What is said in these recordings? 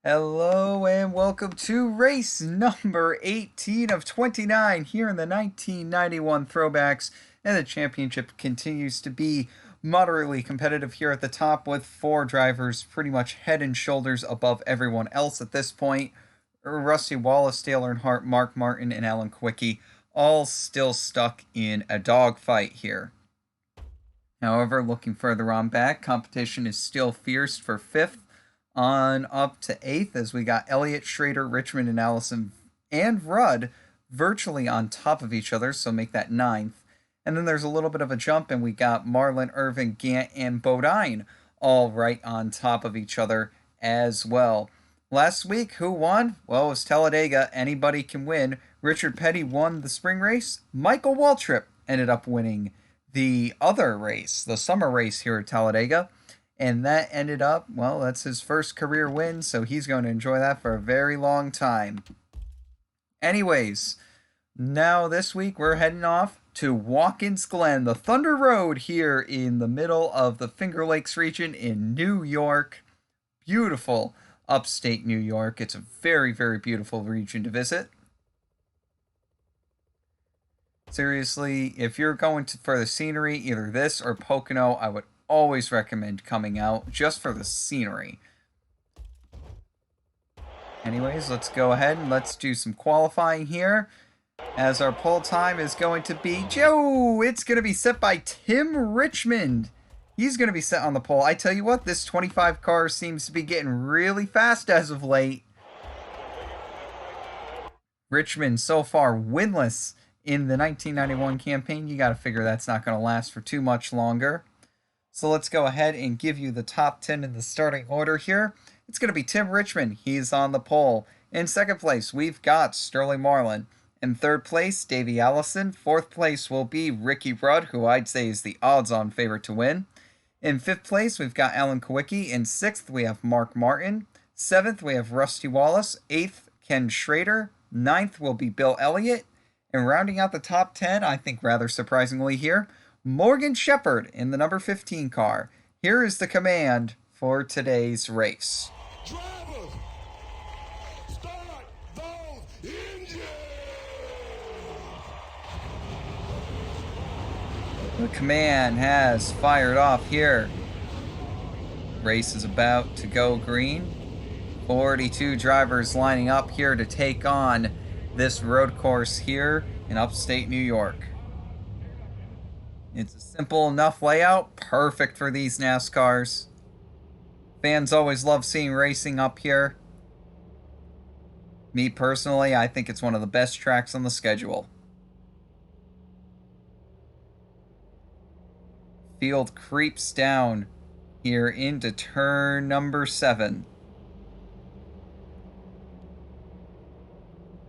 Hello and welcome to race number 18 of 29 here in the 1991 throwbacks, and the championship continues to be moderately competitive here at the top with four drivers pretty much head and shoulders above everyone else at this point. Rusty Wallace, Dale Earnhardt, Mark Martin, and Alan Kulwicki all still stuck in a dogfight here. However, looking further on back, competition is still fierce for fifth on up to eighth, as we got Elliott, Schrader, Richmond, and Allison and Rudd virtually on top of each other, so make that ninth. And then there's a little bit of a jump, and we got Marlin, Irvin, Gant, and Bodine all right on top of each other as well. Last week, who won? Well, it was Talladega. Anybody can win. Richard Petty won the spring race. Michael Waltrip ended up winning the other race, the summer race here at Talladega. And that ended up, well, that's his first career win, so he's going to enjoy that for a very long time. Anyways, now this week we're heading off to Watkins Glen, the Thunder Road here in the middle of the Finger Lakes region in New York. Beautiful upstate New York. It's a very, very beautiful region to visit. Seriously, if you're going for the scenery, either this or Pocono, I would always recommend coming out just for the scenery. Anyways, let's go ahead and let's do some qualifying here, as our pole time is going to be, it's going to be set by Tim Richmond. He's going to be set on the pole. I tell you what, this 25 car seems to be getting really fast as of late. Richmond so far winless in the 1991 campaign. You got to figure that's not going to last for too much longer. So let's go ahead and give you the top 10 in the starting order here. It's going to be Tim Richmond. He's on the pole. In second place, we've got Sterling Marlin. In third place, Davey Allison. Fourth place will be Ricky Rudd, who I'd say is the odds-on favorite to win. In fifth place, we've got Alan Kulwicki. In sixth, we have Mark Martin. Seventh, we have Rusty Wallace. Eighth, Ken Schrader. Ninth will be Bill Elliott. And rounding out the top 10, I think rather surprisingly here, Morgan Shepherd in the number 15 car. Here is the command for today's race. Driver, start those engines! The command has fired off here. Race is about to go green. 42 drivers lining up here to take on this road course here in upstate New York. It's a simple enough layout, perfect for these NASCARs. Fans always love seeing racing up here. Me personally, I think it's one of the best tracks on the schedule. Field creeps down here into turn number 7.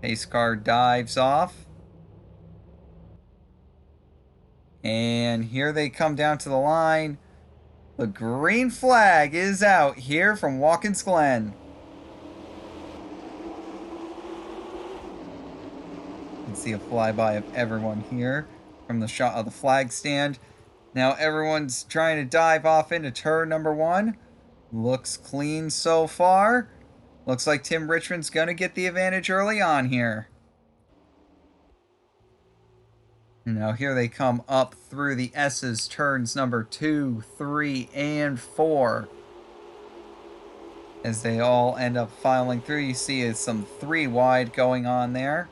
Pace car dives off. And here they come down to the line. The green flag is out here from Watkins Glen. You can see a flyby of everyone here from the shot of the flag stand. Now everyone's trying to dive off into turn number 1. Looks clean so far. Looks like Tim Richmond's going to get the advantage early on here. Now here they come up through the S's, turns number 2, 3, and 4. As they all end up filing through, you see some 3 wide going on there.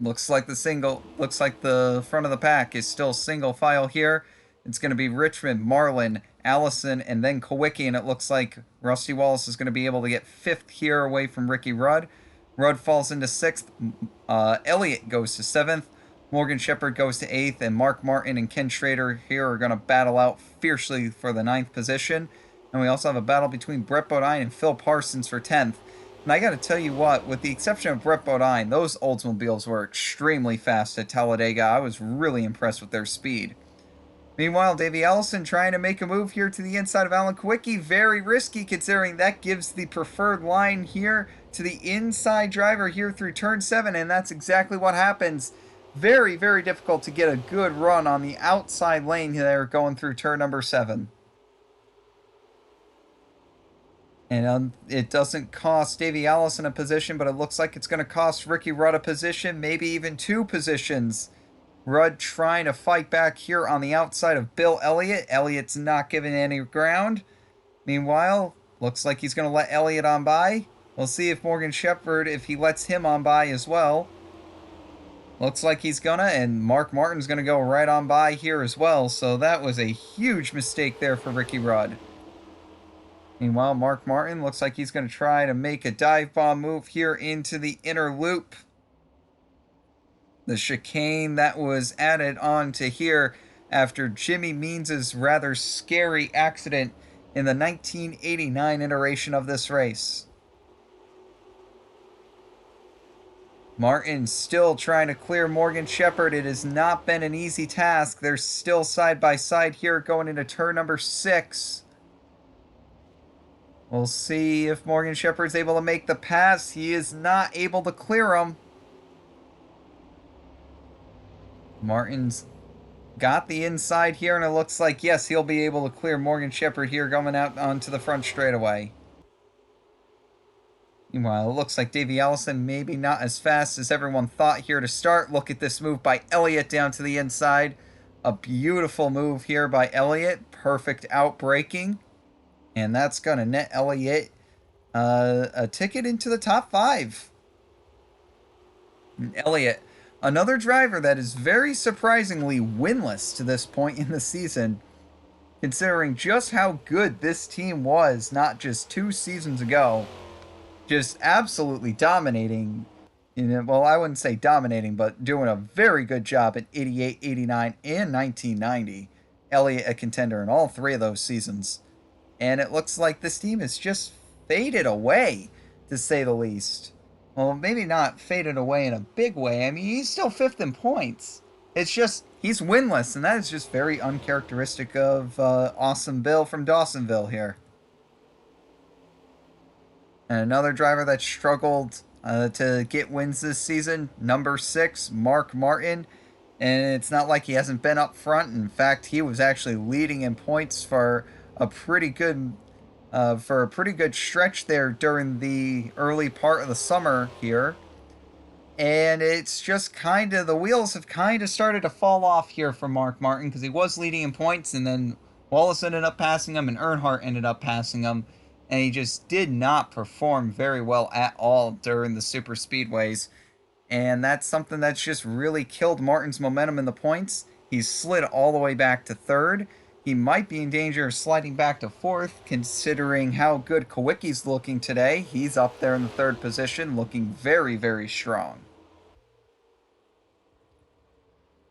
Looks like the front of the pack is still single file here. It's going to be Richmond, Marlin, Allison, and then Kulwicki, and it looks like Rusty Wallace is going to be able to get 5th here away from Ricky Rudd. Rudd falls into 6th. Elliott goes to 7th. Morgan Shepherd goes to 8th. And Mark Martin and Ken Schrader here are going to battle out fiercely for the 9th position. And we also have a battle between Brett Bodine and Phil Parsons for 10th. And I got to tell you what, with the exception of Brett Bodine, those Oldsmobiles were extremely fast at Talladega. I was really impressed with their speed. Meanwhile, Davey Allison trying to make a move here to the inside of Alan Kulwicki. Very risky, considering that gives the preferred line here to the inside driver here through turn 7, and that's exactly what happens. Very, very difficult to get a good run on the outside lane there going through turn number 7. And it doesn't cost Davey Allison a position, but it looks like it's going to cost Ricky Rudd a position, maybe even two positions. Rudd trying to fight back here on the outside of Bill Elliott. Elliott's not giving any ground. Meanwhile, looks like he's going to let Elliott on by. We'll see if Morgan Shepherd, if he lets him on by as well. Looks like he's gonna, and Mark Martin's gonna go right on by here as well. So that was a huge mistake there for Ricky Rudd. Meanwhile, Mark Martin looks like he's going to try to make a dive bomb move here into the inner loop. The chicane that was added on to here after Jimmy Means' rather scary accident in the 1989 iteration of this race. Martin still trying to clear Morgan Shepherd. It has not been an easy task. They're still side by side here going into turn number 6. We'll see if Morgan Shepherd's able to make the pass. He is not able to clear him. Martin's got the inside here, and it looks like, yes, he'll be able to clear Morgan Shepherd here going out onto the front straightaway. Meanwhile, it looks like Davey Allison maybe not as fast as everyone thought here to start. Look at this move by Elliott down to the inside. A beautiful move here by Elliott. Perfect outbraking. And that's going to net Elliott a ticket into the top 5. And Elliott, another driver that is very surprisingly winless to this point in the season, considering just how good this team was not just 2 seasons ago. Just absolutely dominating. Well, I wouldn't say dominating, but doing a very good job in 88, 89, and 1990. Elliott a contender in all 3 of those seasons. And it looks like this team has just faded away, to say the least. Well, maybe not faded away in a big way. I mean, he's still 5th in points. It's just, he's winless, and that is just very uncharacteristic of Awesome Bill from Dawsonville here. And another driver that struggled to get wins this season, number 6, Mark Martin. And it's not like he hasn't been up front. In fact, he was actually leading in points for a pretty good stretch there during the early part of the summer here. And it's just kind of, the wheels have kind of started to fall off here for Mark Martin, because he was leading in points, and then Wallace ended up passing him, and Earnhardt ended up passing him, and he just did not perform very well at all during the super speedways. And that's something that's just really killed Martin's momentum in the points. He's slid all the way back to 3rd. He might be in danger of sliding back to 4th, considering how good Kulwicki's looking today. He's up there in the 3rd position, looking very, very strong.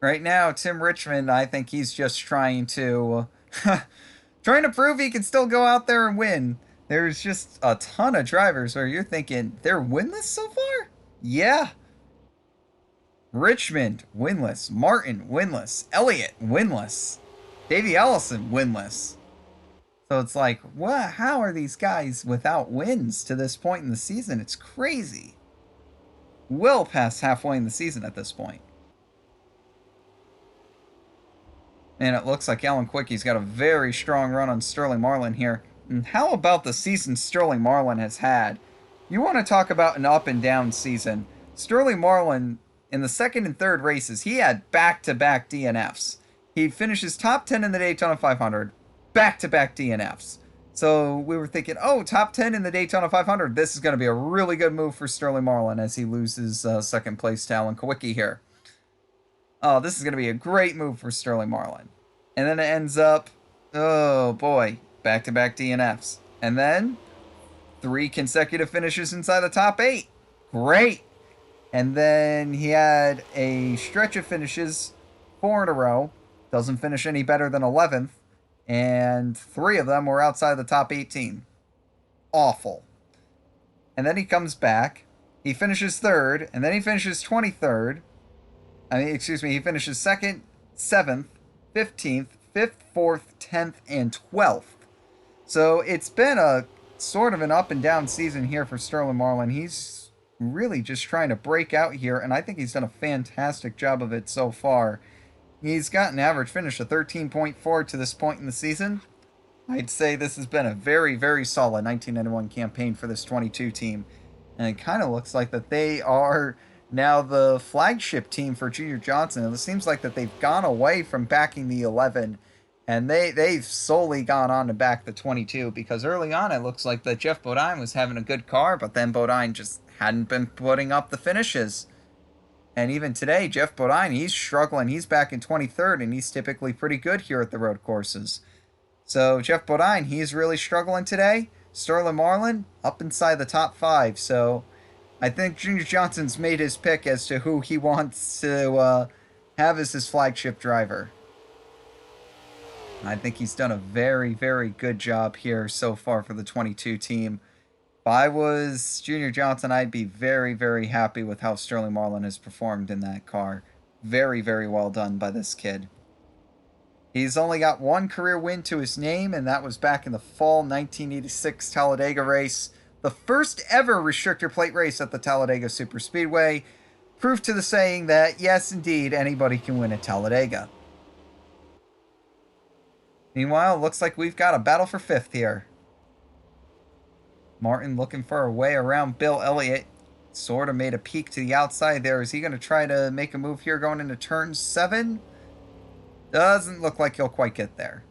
Right now, Tim Richmond, I think he's just trying to prove he can still go out there and win. There's just a ton of drivers where you're thinking, they're winless so far? Yeah. Richmond, winless. Martin, winless. Elliott, winless. Davey Allison, winless. So it's like, what? How are these guys without wins to this point in the season? It's crazy. Well past halfway in the season at this point. And it looks like Alan Quicky's got a very strong run on Sterling Marlin here. And how about the season Sterling Marlin has had? You want to talk about an up and down season. Sterling Marlin, in the 2nd and 3rd races, he had back-to-back DNFs. He finishes top 10 in the Daytona 500, back-to-back DNFs. So we were thinking, oh, top 10 in the Daytona 500. This is going to be a really good move for Sterling Marlin as he loses 2nd place to Alan Kulwicki here. Oh, this is going to be a great move for Sterling Marlin. And then it ends up, oh boy, back-to-back DNFs. And then 3 consecutive finishes inside the top 8. Great. And then he had a stretch of finishes, 4 in a row. Doesn't finish any better than 11th. And 3 of them were outside the top 18. Awful. And then he comes back. He finishes 3rd. And then he finishes 23rd. He finishes 2nd, 7th, 15th, 5th, 4th, 10th, and 12th. So it's been a sort of an up and down season here for Sterling Marlin. He's really just trying to break out here, and I think he's done a fantastic job of it so far. He's got an average finish of 13.4 to this point in the season. I'd say this has been a very, very solid 1991 campaign for this 22 team. And it kind of looks like that they are now the flagship team for Junior Johnson. And it seems like that they've gone away from backing the 11 and they've solely gone on to back the 22 because early on it looks like that Jeff Bodine was having a good car, but then Bodine just hadn't been putting up the finishes. And even today, Jeff Bodine, he's struggling. He's back in 23rd, and he's typically pretty good here at the road courses. So Jeff Bodine, he's really struggling today. Sterling Marlin up inside the top 5. So I think Junior Johnson's made his pick as to who he wants to have as his flagship driver. I think he's done a very, very good job here so far for the 22 team. If I was Junior Johnson, I'd be very, very happy with how Sterling Marlin has performed in that car. Very, very well done by this kid. He's only got one career win to his name, and that was back in the fall 1986 Talladega race. The first ever restrictor plate race at the Talladega Superspeedway. Proof to the saying that, yes, indeed, anybody can win at Talladega. Meanwhile, it looks like we've got a battle for 5th here. Martin looking for a way around Bill Elliott. Sort of made a peek to the outside there. Is he going to try to make a move here going into turn 7? Doesn't look like he'll quite get there.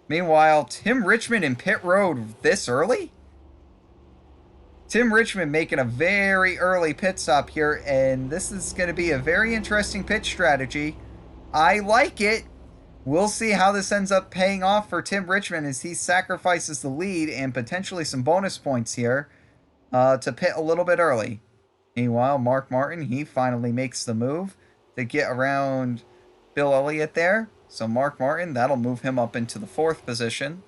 Meanwhile, Tim Richmond in pit road this early? Tim Richmond making a very early pit stop here, and this is going to be a very interesting pit strategy. I like it. We'll see how this ends up paying off for Tim Richmond as he sacrifices the lead and potentially some bonus points here to pit a little bit early. Meanwhile, Mark Martin, he finally makes the move to get around Bill Elliott there. So Mark Martin, that'll move him up into the 4th position.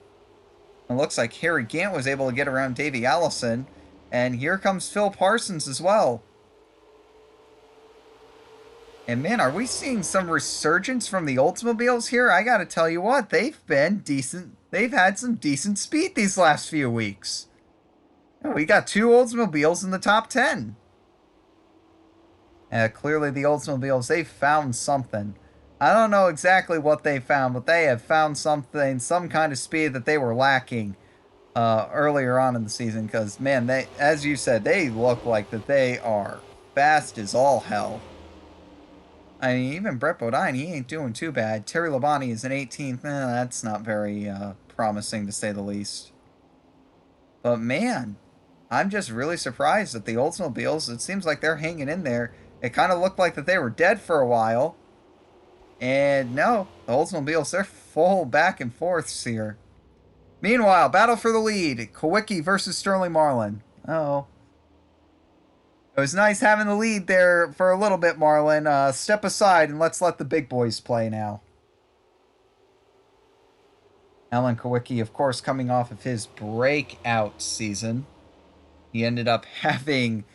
It looks like Harry Gant was able to get around Davey Allison. And here comes Phil Parsons as well. And man, are we seeing some resurgence from the Oldsmobiles here? I gotta tell you what, they've been decent. They've had some decent speed these last few weeks. We got 2 Oldsmobiles in the top 10. Clearly the Oldsmobiles, they've found something. I don't know exactly what they found, but they have found something, some kind of speed that they were lacking earlier on in the season. Because, man, they, as you said, they look like that they are fast as all hell. I mean, even Brett Bodine, he ain't doing too bad. Terry Labonte is an 18th. That's not very promising, to say the least. But, man, I'm just really surprised that the Oldsmobiles, it seems like they're hanging in there. It kind of looked like that they were dead for a while. And no, the Oldsmobiles, they're full back and forths here. Meanwhile, battle for the lead. Kulwicki versus Sterling Marlin. Oh. It was nice having the lead there for a little bit, Marlin. Step aside and let's let the big boys play now. Alan Kulwicki, of course, coming off of his breakout season. He ended up having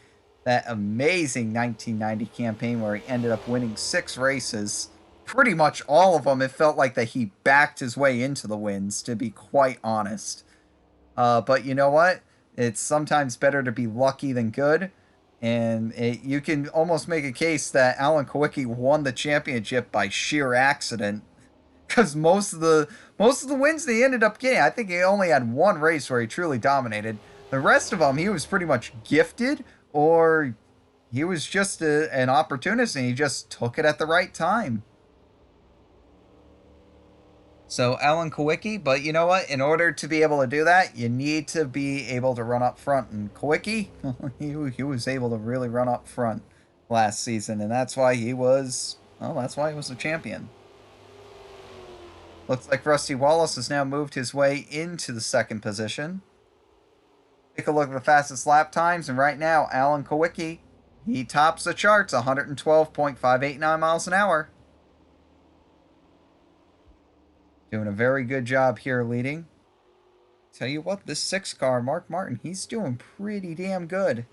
that amazing 1990 campaign where he ended up winning 6 races. Pretty much all of them, it felt like that he backed his way into the wins, to be quite honest. But you know what? It's sometimes better to be lucky than good. And you can almost make a case that Alan Kulwicki won the championship by sheer accident. Because most of the wins they ended up getting, I think he only had 1 race where he truly dominated. The rest of them, he was pretty much gifted, or he was just an opportunist and he just took it at the right time. So Alan Kulwicki, but you know what? In order to be able to do that, you need to be able to run up front. And Kulwicki, he was able to really run up front last season, and that's why he was, well, that's why he was a champion. Looks like Rusty Wallace has now moved his way into the 2nd position. Take a look at the fastest lap times, and right now, Alan Kulwicki, he tops the charts, 112.589 miles an hour. Doing a very good job here leading. Tell you what, this 6 car, Mark Martin, he's doing pretty damn good.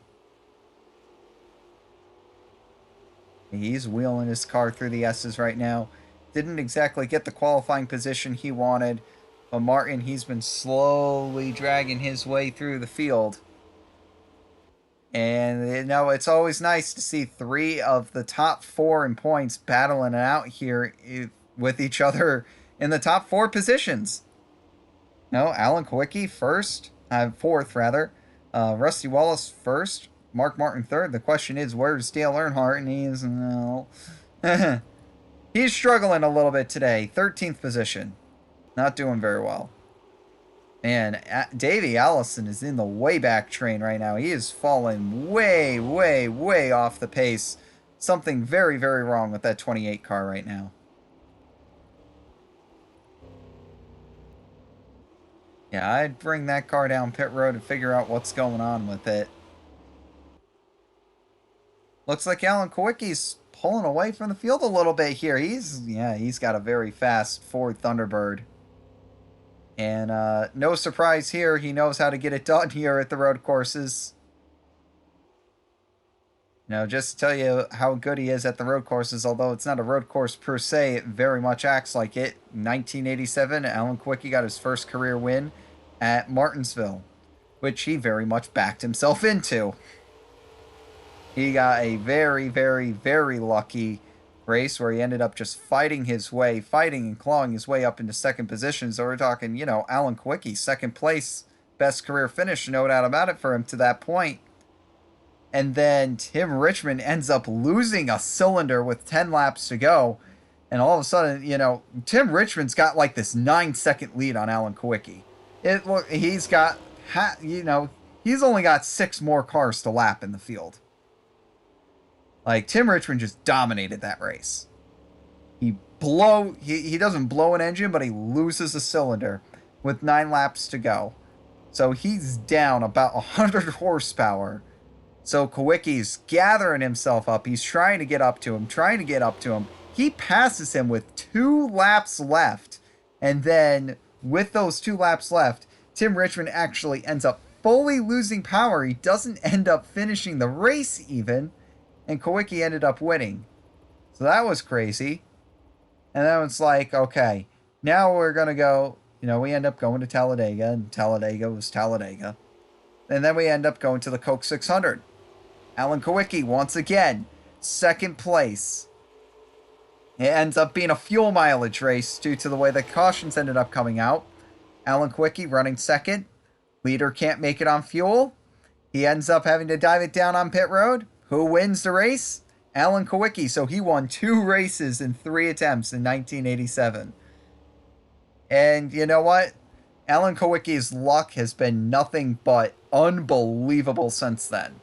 He's wheeling his car through the S's right now. Didn't exactly get the qualifying position he wanted. But Martin, he's been slowly dragging his way through the field. And, you know, it's always nice to see 3 of the top 4 in points battling it out here with each other in the top 4 positions. No, Alan Kulwicki first, fourth rather. Rusty Wallace first. Mark Martin third. The question is, where's Dale Earnhardt? And he's no. He's struggling a little bit today. 13th position. Not doing very well. And Davey Allison is in the way back train right now. He is falling way, way, way off the pace. Something very, very wrong with that 28 car right now. Yeah, I'd bring that car down pit road and figure out what's going on with it. Looks like Alan Kulwicki's pulling away from the field a little bit here. He's got a very fast Ford Thunderbird. And no surprise here, he knows how to get it done here at the road courses. You know, just to tell you how good he is at the road courses, although it's not a road course per se, it very much acts like it. 1987, Alan Kulwicki got his first career win at Martinsville, which he very much backed himself into. He got a very, very, very lucky race where he ended up just fighting and clawing his way up into second position. So we're talking, you know, Alan Kulwicki, second place, best career finish, no doubt about it for him to that point. And then Tim Richmond ends up losing a cylinder with 10 laps to go. And all of a sudden, you know, Tim Richmond's got like this 9-second lead on Alan Kulwicki. He's got, he's only got 6 more cars to lap in the field. Like, Tim Richmond just dominated that race. He doesn't blow an engine, but he loses a cylinder with 9 laps to go. So he's down about 100 horsepower. So Kulwicki's gathering himself up. He's trying to get up to him. He passes him with 2 laps left. And then with those 2 laps left, Tim Richmond actually ends up fully losing power. He doesn't end up finishing the race even. And Kulwicki ended up winning. So that was crazy. And then it's like, okay, now we're going to go, you know, we end up going to Talladega. And Talladega was Talladega. And then we end up going to the Coke 600. Alan Kulwicki, once again, second place. It ends up being a fuel mileage race due to the way the cautions ended up coming out. Alan Kulwicki running second. Leader can't make it on fuel. He ends up having to dive it down on pit road. Who wins the race? Alan Kulwicki. So he won 2 races in 3 attempts in 1987. And you know what? Alan Kulwicki's luck has been nothing but unbelievable since then.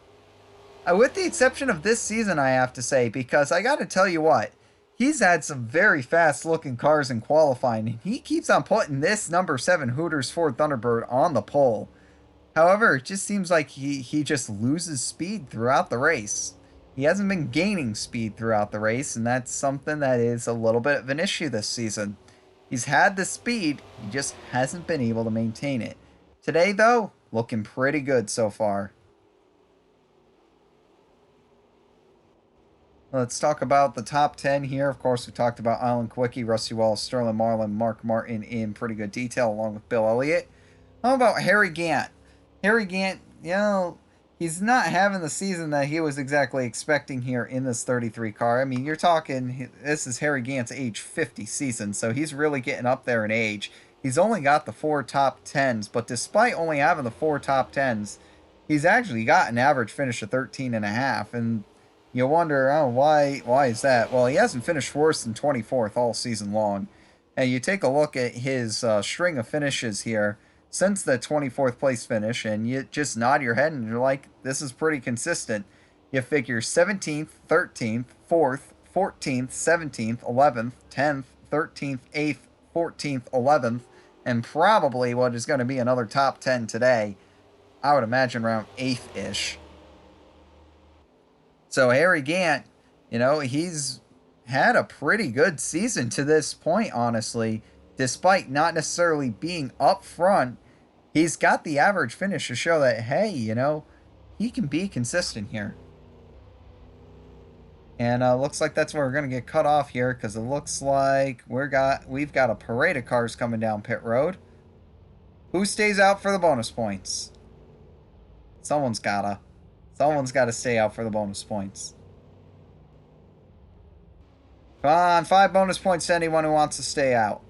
With the exception of this season, I have to say, because I got to tell you what, he's had some very fast-looking cars in qualifying, and he keeps on putting this number 7 Hooters Ford Thunderbird on the pole. However, it just seems like he just loses speed throughout the race. He hasn't been gaining speed throughout the race, and that's something that is a little bit of an issue this season. He's had the speed, he just hasn't been able to maintain it. Today, though, looking pretty good so far. Let's talk about the top 10 here. Of course, we talked about Alan Kulwicki, Rusty Wallace, Sterling Marlin, Mark Martin in pretty good detail, along with Bill Elliott. How about Harry Gant? Harry Gant, you know, he's not having the season that he was exactly expecting here in this 33 car. I mean, you're talking, this is Harry Gant's age 50 season, so he's really getting up there in age. He's only got the 4 top 10s, but despite only having the 4 top 10s, he's actually got an average finish of 13.5, and you wonder, oh, why is that? Well, he hasn't finished worse than 24th all season long. And you take a look at his string of finishes here since the 24th place finish, and you just nod your head and you're like, this is pretty consistent. You figure 17th, 13th, 4th, 14th, 17th, 11th, 10th, 13th, 8th, 14th, 11th, and probably what is going to be another top 10 today. I would imagine around 8th-ish. So Harry Gant, you know, he's had a pretty good season to this point, honestly. Despite not necessarily being up front, he's got the average finish to show that, hey, you know, he can be consistent here. And looks like that's where we're going to get cut off here, because it looks like we've got a parade of cars coming down pit road. Who stays out for the bonus points? Someone's got to stay out for the bonus points. Come on, 5 bonus points to anyone who wants to stay out.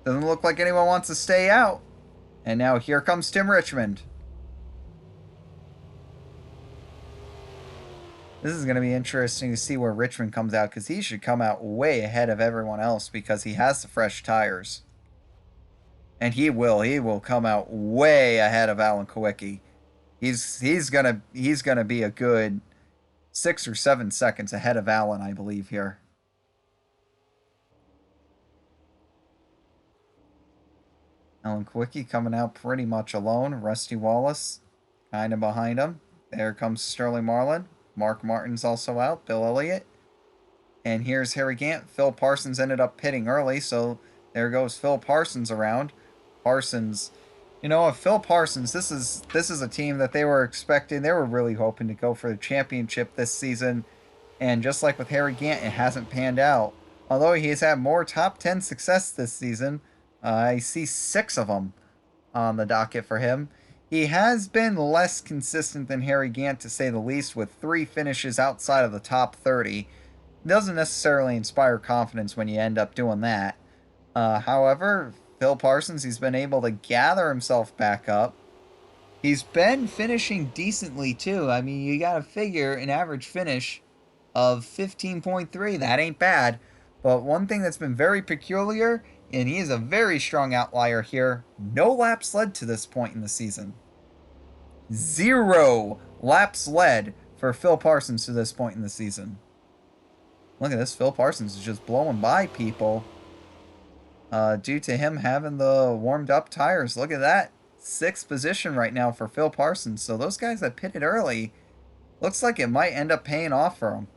Doesn't look like anyone wants to stay out. And now here comes Tim Richmond. This is going to be interesting to see where Richmond comes out, because he should come out way ahead of everyone else because he has the fresh tires. And he will come out way ahead of Alan Kulwicki. He's gonna be a good 6 or 7 seconds ahead of Alan, I believe, here. Alan Kulwicki coming out pretty much alone. Rusty Wallace kind of behind him. There comes Sterling Marlin. Mark Martin's also out. Bill Elliott. And here's Harry Gant. Phil Parsons ended up pitting early, so there goes Phil Parsons around. Parsons, if Phil Parsons, this is a team that they were expecting. They were really hoping to go for the championship this season. And just like with Harry Gant, it hasn't panned out. Although he has had more top 10 success this season, I see 6 of them on the docket for him. He has been less consistent than Harry Gant, to say the least, with 3 finishes outside of the top 30. It doesn't necessarily inspire confidence when you end up doing that. However, Phil Parsons, he's been able to gather himself back up. He's been finishing decently, too. I mean, you gotta figure an average finish of 15.3. That ain't bad. But one thing that's been very peculiar, and he is a very strong outlier here, no laps led to this point in the season. 0 laps led for Phil Parsons to this point in the season. Look at this. Phil Parsons is just blowing by people due to him having the warmed up tires. Look at that. 6th position right now for Phil Parsons. So those guys that pitted early, looks like it might end up paying off for him.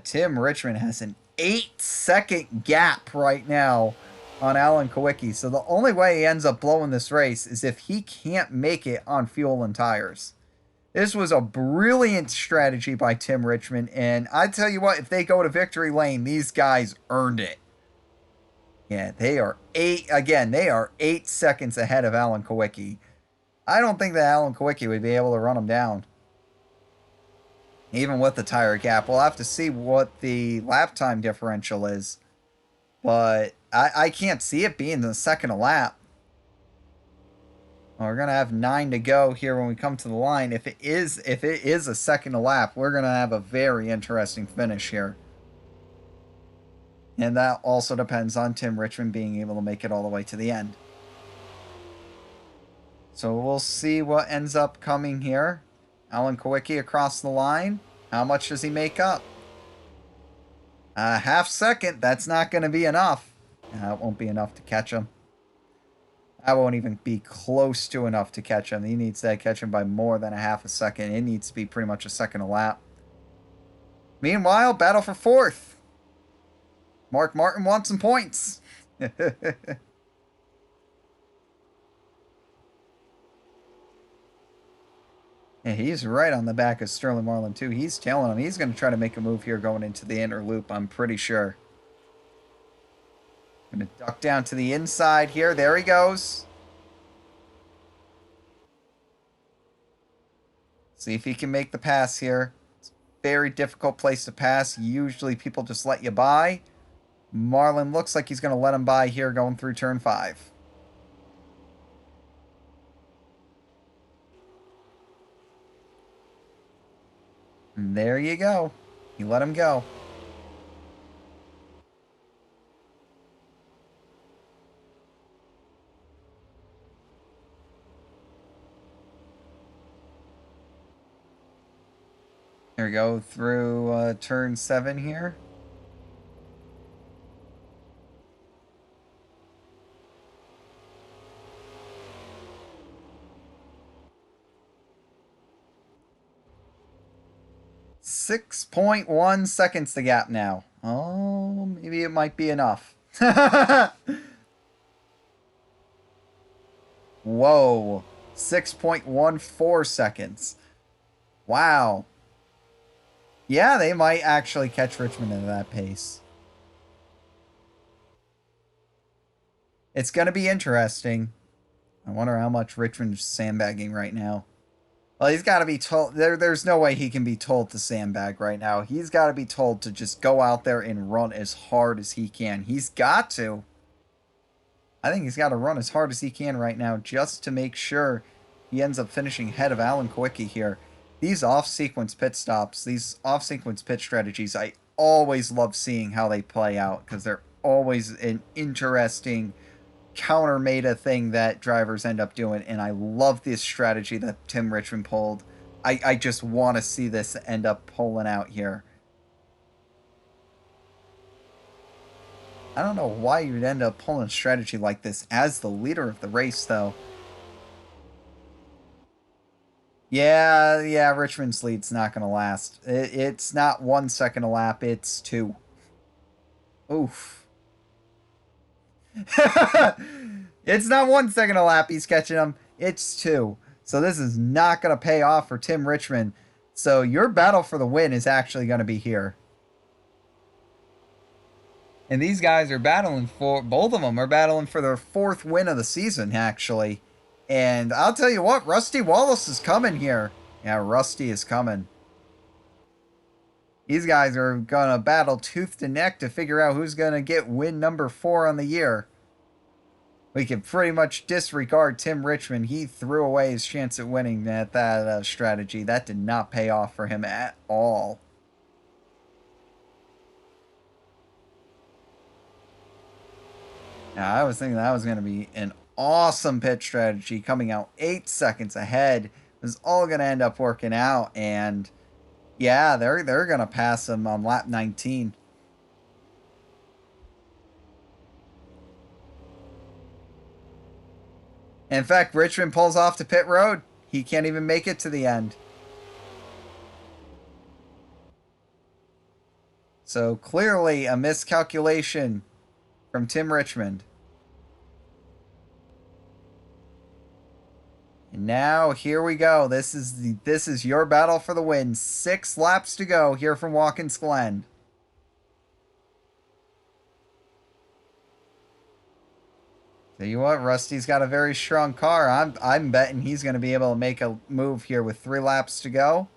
Tim Richmond has an 8-second gap right now on Alan Kulwicki. So the only way he ends up blowing this race is if he can't make it on fuel and tires. This was a brilliant strategy by Tim Richmond. And I tell you what, if they go to victory lane, these guys earned it. Yeah, they are 8 seconds ahead of Alan Kulwicki. I don't think that Alan Kulwicki would be able to run them down, even with the tire gap. We'll have to see what the lap time differential is, but I can't see it being the second a lap. Well, we're gonna have 9 to go here when we come to the line. If it is a second a lap, we're gonna have a very interesting finish here. And that also depends on Tim Richmond being able to make it all the way to the end. So we'll see what ends up coming here. Alan Kulwicki across the line. How much does he make up? A half second. That's not going to be enough. It won't be enough to catch him. That won't even be close to enough to catch him. He needs to catch him by more than a half a second. It needs to be pretty much a second a lap. Meanwhile, battle for 4th. Mark Martin wants some points. Yeah, he's right on the back of Sterling Marlin, too. He's telling him he's going to try to make a move here going into the inner loop, I'm pretty sure. Going to duck down to the inside here. There he goes. See if he can make the pass here. It's a very difficult place to pass. Usually people just let you by. Marlin looks like he's going to let him by here going through turn 5. And there you go. You let him go. There we go through turn 7 here. .1 seconds the gap now. Oh, maybe it might be enough. Whoa. 6.14 seconds. Wow. Yeah, they might actually catch Richmond at that pace. It's going to be interesting. I wonder how much Richmond's sandbagging right now. Well, he's got to be told. There's no way he can be told to sandbag right now. He's got to be told to just go out there and run as hard as he can. He's got to. I think he's got to run as hard as he can right now just to make sure he ends up finishing ahead of Alan Kulwicki here. These off-sequence pit stops, these off-sequence pit strategies, I always love seeing how they play out because they're always an interesting counter-meta thing that drivers end up doing, and I love this strategy that Tim Richmond pulled. I just want to see this end up pulling out here. I don't know why you'd end up pulling a strategy like this as the leader of the race, though. Yeah, Richmond's lead's not going to last. It's not 1 second a lap, it's 2. Oof. It's not 1 second a lap he's catching him, it's 2. So this is not going to pay off for Tim Richmond. So your battle for the win is actually going to be here. And these guys are battling for, both of them are battling for their 4th win of the season, actually. And I'll tell you what, Rusty Wallace is coming here. Yeah, Rusty is coming. These guys are going to battle tooth and neck to figure out who's going to get win number 4 on the year. We can pretty much disregard Tim Richmond. He threw away his chance at winning at that strategy. That did not pay off for him at all. Now, I was thinking that was going to be an awesome pit strategy, coming out 8 seconds ahead. It was all going to end up working out, and yeah, they're going to pass him on lap 19. In fact, Richmond pulls off to pit road. He can't even make it to the end. So clearly a miscalculation from Tim Richmond. And now here we go. This is your battle for the win. 6 laps to go here from Watkins Glen. Tell you what, Rusty's got a very strong car. I'm betting he's going to be able to make a move here with 3 laps to go.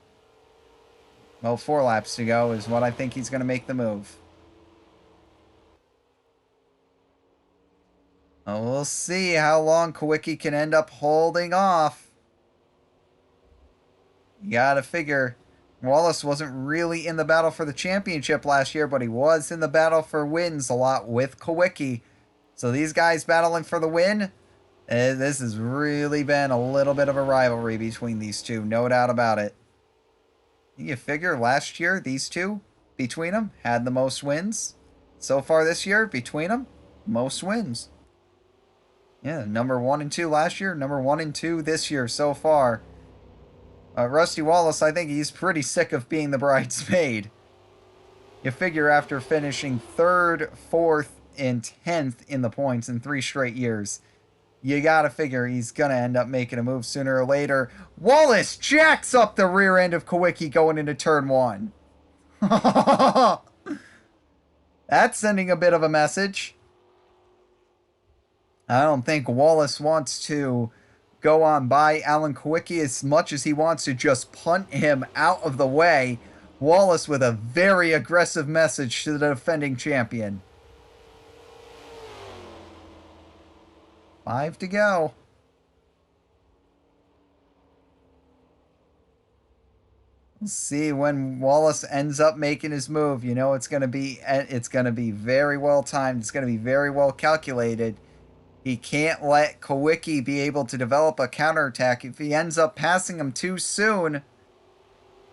Well, 4 laps to go is what I think he's going to make the move. Well, we'll see how long Kulwicki can end up holding off. You gotta figure, Wallace wasn't really in the battle for the championship last year, but he was in the battle for wins a lot with Kulwicki. So these guys battling for the win, this has really been a little bit of a rivalry between these two, no doubt about it. You figure last year, these two, between them, had the most wins. So far this year, between them, most wins. Yeah, number 1 and 2 last year, number 1 and 2 this year so far. Rusty Wallace, I think he's pretty sick of being the bridesmaid. You figure after finishing 3rd, 4th, and 10th in the points in 3 straight years, you gotta figure he's gonna end up making a move sooner or later. Wallace jacks up the rear end of Kulwicki going into turn 1. That's sending a bit of a message. I don't think Wallace wants to go on by Alan Kulwicki as much as he wants to just punt him out of the way. Wallace with a very aggressive message to the defending champion. 5 to go. We'll see when Wallace ends up making his move. You know it's going to be very well timed. It's going to be very well calculated. He can't let Kulwicki be able to develop a counterattack. If he ends up passing him too soon,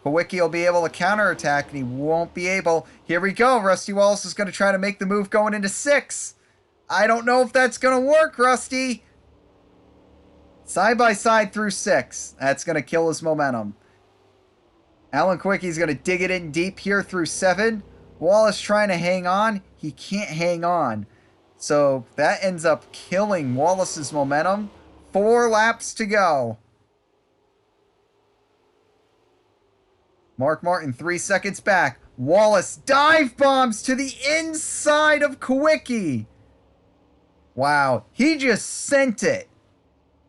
Kulwicki will be able to counterattack, and he won't be able. Here we go. Rusty Wallace is going to try to make the move going into 6. I don't know if that's going to work, Rusty. Side by side through 6. That's going to kill his momentum. Alan Kulwicki's going to dig it in deep here through 7. Wallace trying to hang on. He can't hang on. So that ends up killing Wallace's momentum. 4 laps to go. Mark Martin 3 seconds back. Wallace dive bombs to the inside of Kulwicki. Wow, he just sent it.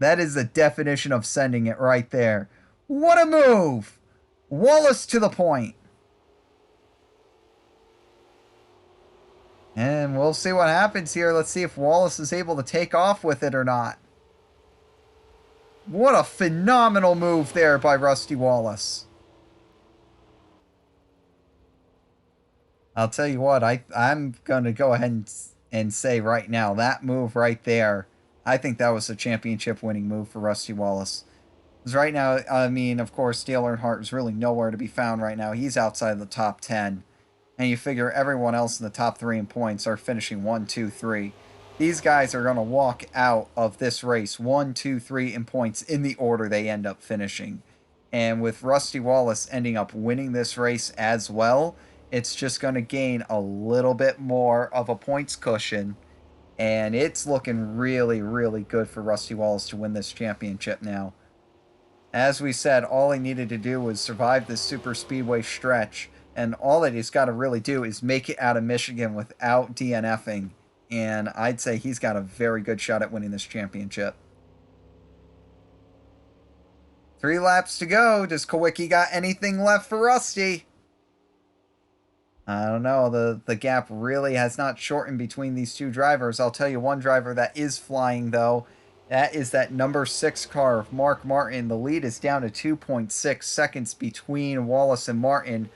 That is the definition of sending it right there. What a move. Wallace to the point. And we'll see what happens here. Let's see if Wallace is able to take off with it or not. What a phenomenal move there by Rusty Wallace. I'll tell you what, I'm going to go ahead and say right now, that move right there, I think that was a championship winning move for Rusty Wallace. Because right now, I mean, of course, Dale Earnhardt is really nowhere to be found right now. He's outside the top 10. And you figure everyone else in the top 3 in points are finishing 1, 2, 3. These guys are going to walk out of this race 1, 2, 3 in points in the order they end up finishing. And with Rusty Wallace ending up winning this race as well, it's just going to gain a little bit more of a points cushion. And it's looking really, really good for Rusty Wallace to win this championship now. As we said, all he needed to do was survive this super speedway stretch. And all that he's got to really do is make it out of Michigan without DNFing. And I'd say he's got a very good shot at winning this championship. 3 laps to go. Does Kulwicki got anything left for Rusty? I don't know. The gap really has not shortened between these two drivers. I'll tell you one driver that is flying, though. That is that number 6 car of Mark Martin. The lead is down to 2.6 seconds between Wallace and Martin.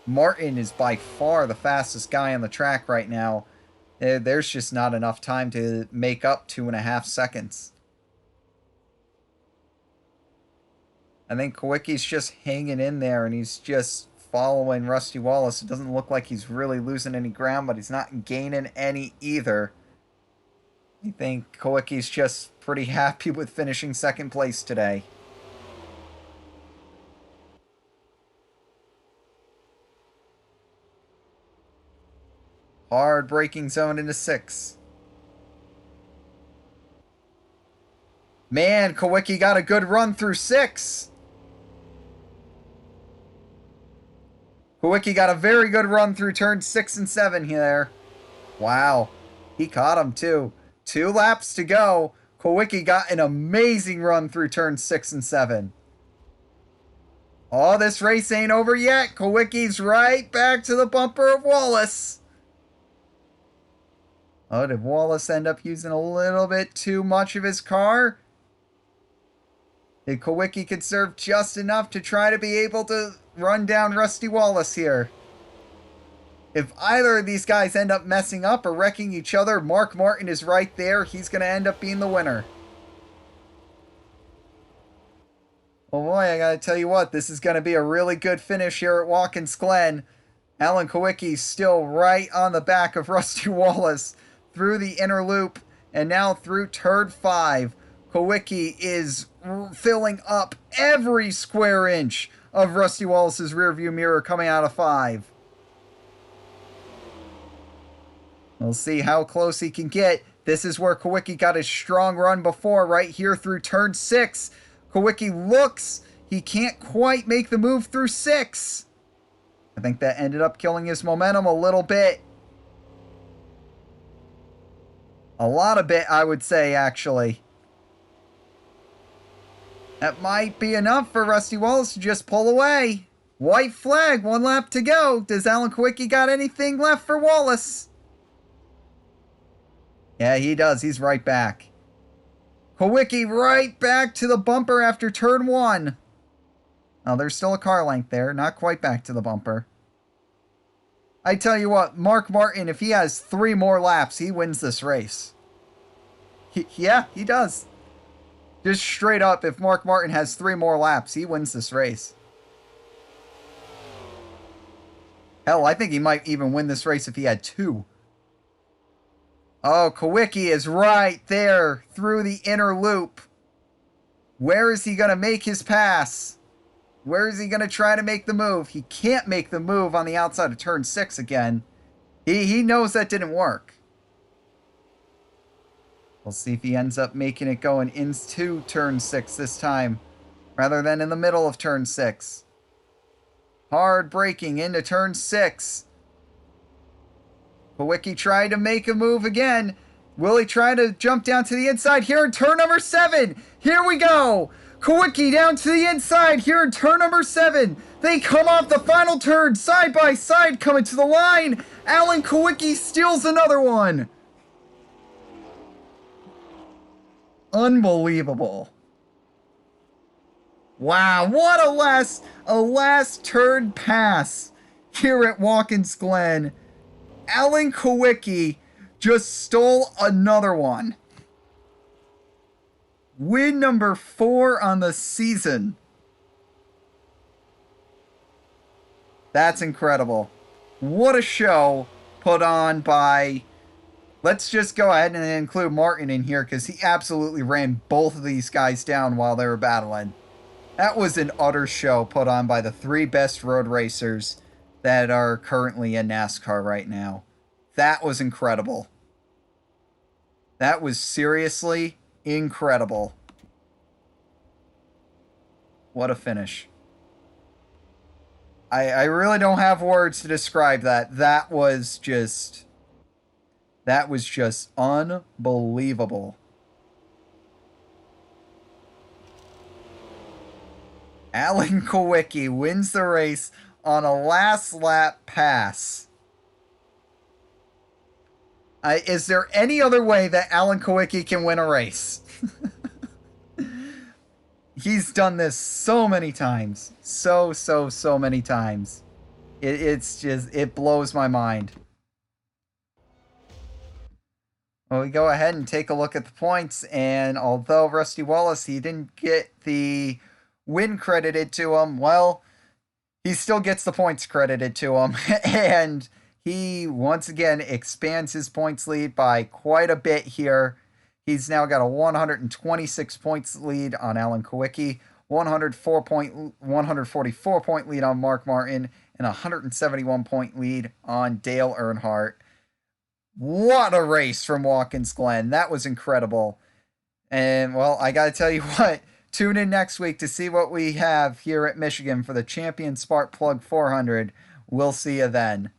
Martin is by far the fastest guy on the track right now. There's just not enough time to make up 2.5 seconds. I think Kulwicki's just hanging in there, and he's just following Rusty Wallace. It doesn't look like he's really losing any ground, but he's not gaining any either. I think Kulwicki's just pretty happy with finishing second place today. Hard braking zone into 6. Man, Kulwicki got a good run through 6. Kulwicki got a very good run through turns 6 and 7 here. Wow. He caught him too. 2 laps to go. Kulwicki got an amazing run through turns 6 and 7. Oh, this race ain't over yet. Kulwicki's right back to the bumper of Wallace. Oh, did Wallace end up using a little bit too much of his car? Did Kulwicki conserve just enough to try to be able to run down Rusty Wallace here? If either of these guys end up messing up or wrecking each other, Mark Martin is right there. He's going to end up being the winner. Oh boy, I got to tell you what, this is going to be a really good finish here at Watkins Glen. Alan Kulwicki's still right on the back of Rusty Wallace through the inner loop, and now through turn 5. Kulwicki is filling up every square inch of Rusty Wallace's rearview mirror coming out of 5. We'll see how close he can get. This is where Kulwicki got his strong run before, right here through turn 6. Kulwicki looks, he can't quite make the move through 6. I think that ended up killing his momentum a little bit. A lot of bit, I would say, actually. That might be enough for Rusty Wallace to just pull away. White flag, 1 lap to go. Does Alan Kulwicki got anything left for Wallace? Yeah, he does. He's right back. Kulwicki right back to the bumper after turn 1. Oh, there's still a car length there. Not quite back to the bumper. I tell you what, Mark Martin, if he has 3 more laps, he wins this race. Yeah, he does. Just straight up, if Mark Martin has 3 more laps, he wins this race. Hell, I think he might even win this race if he had 2. Oh, Kulwicki is right there through the inner loop. Where is he going to make his pass? Where is he going to try to make the move? He can't make the move on the outside of turn 6 again. He knows that didn't work. We'll see if he ends up making it going into turn 6 this time, rather than in the middle of turn 6. Hard braking into turn 6. Kulwicki tried to make a move again. Will he try to jump down to the inside here in turn number 7? Here we go. Kulwicki down to the inside here in turn number 7. They come off the final turn side by side coming to the line. Alan Kulwicki steals another one. Unbelievable. Wow, what a last turn pass here at Watkins Glen. Alan Kulwicki just stole another one. Win number 4 on the season. That's incredible. What a show put on by... Let's just go ahead and include Martin in here because he absolutely ran both of these guys down while they were battling. That was an utter show put on by the 3 best road racers that are currently in NASCAR right now. That was incredible. That was seriously incredible. What a finish. I really don't have words to describe that. That was just unbelievable. Alan Kulwicki wins the race on a last lap pass. Is there any other way that Alan Kulwicki can win a race? He's done this so many times. So many times. It blows my mind. Well, we go ahead and take a look at the points, and although Rusty Wallace, he didn't get the win credited to him, well, he still gets the points credited to him, and he once again expands his points lead by quite a bit here. He's now got a 126 points lead on Alan Kulwicki, 144 point lead on Mark Martin, and 171 point lead on Dale Earnhardt. What a race from Watkins Glen. That was incredible. And, well, I got to tell you what, tune in next week to see what we have here at Michigan for the Champion Spark Plug 400. We'll see you then.